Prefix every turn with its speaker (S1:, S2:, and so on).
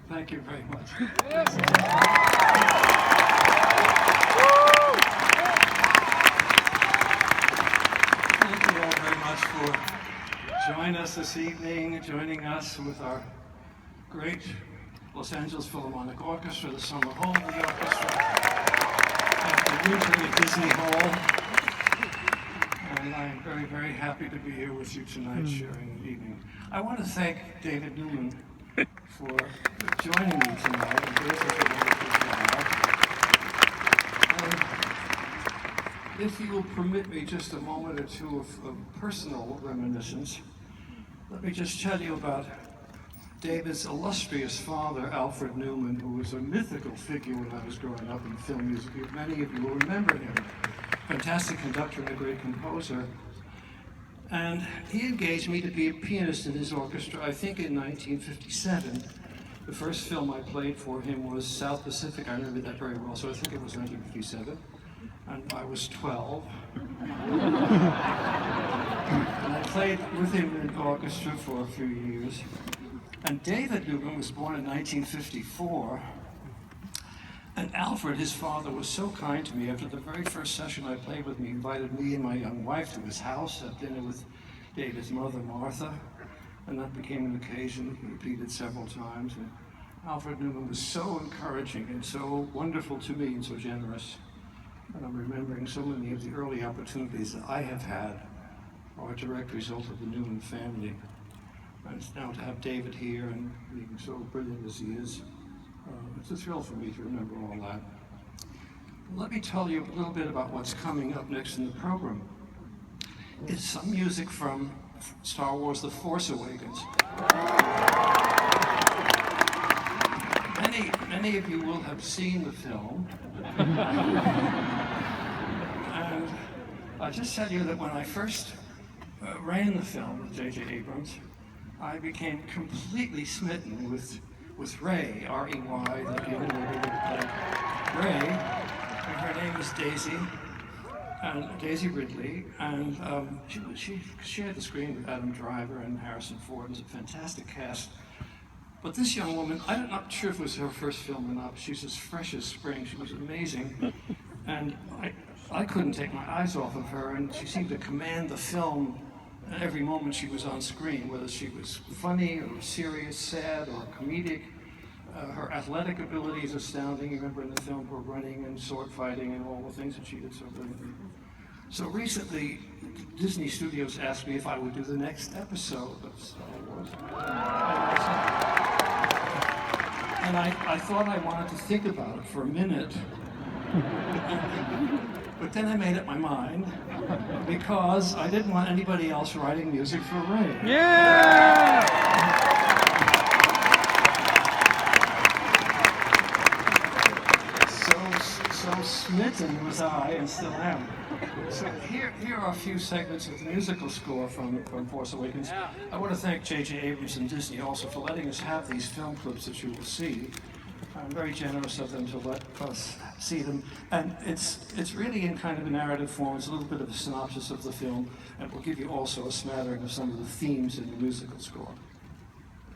S1: Thank you very much. Thank you all very much for joining us this evening, joining us with our great Los Angeles Philharmonic Orchestra, the Summer Home of the Orchestra, at the winter at Disney Hall. And I am very, very happy to be here with you tonight, sharing the evening. I want to thank David Newman for joining me tonight, and Daisy for a wonderful job. And if you will permit me just a moment or two of personal reminiscence, let me just tell you about David's illustrious father, Alfred Newman, who was a mythical figure when I was growing up in film music. Many of you will remember him. Fantastic conductor and a great composer. And he engaged me to be a pianist in his orchestra, I think in 1957. The first film I played for him was South Pacific. I remember that very well, so I think it was 1957. And I was 12. And I played with him in the orchestra for a few years. And David Newman was born in 1954. And Alfred, his father, was so kind to me. After the very first session I played with him, he invited me and my young wife to his house, had dinner with David's mother, Martha, and that became an occasion repeated several times. And Alfred Newman was so encouraging and so wonderful to me and so generous. And I'm remembering so many of the early opportunities that I have had are a direct result of the Newman family. And now to have David here and being so brilliant as he is, it's a thrill for me to remember all that. Let me tell you a little bit about what's coming up next in the program. It's some music from Star Wars: The Force Awakens. Many of you will have seen the film. And I'll just tell you that when I first ran the film with J.J. Abrams, I became completely smitten with Rey, R-E-Y, the young lady that played Rey, and her name is Daisy Ridley, and she shared the screen with Adam Driver and Harrison Ford. It was a fantastic cast. But this young woman, I'm not sure if it was her first film or not, but she's as fresh as spring. She was amazing, and I couldn't take my eyes off of her, and she seemed to command the film every moment she was on screen, whether she was funny or serious, sad or comedic. Her athletic ability is astounding. You remember in the film her running and sword fighting and all the things that she did so brilliantly. So recently, Disney Studios asked me if I would do the next episode of Star Wars. And I thought I wanted to think about it for a minute. But then I made up my mind because I didn't want anybody else writing music for Rey.
S2: Yeah!
S1: So smitten was I, and still am. So here are a few segments of the musical score from Force Awakens. I want to thank J.J. Abrams and Disney also for letting us have these film clips that you will see. I'm very generous of them to let us see them. And it's really in kind of a narrative form. It's a little bit of a synopsis of the film, and we'll give you also a smattering of some of the themes in the musical score.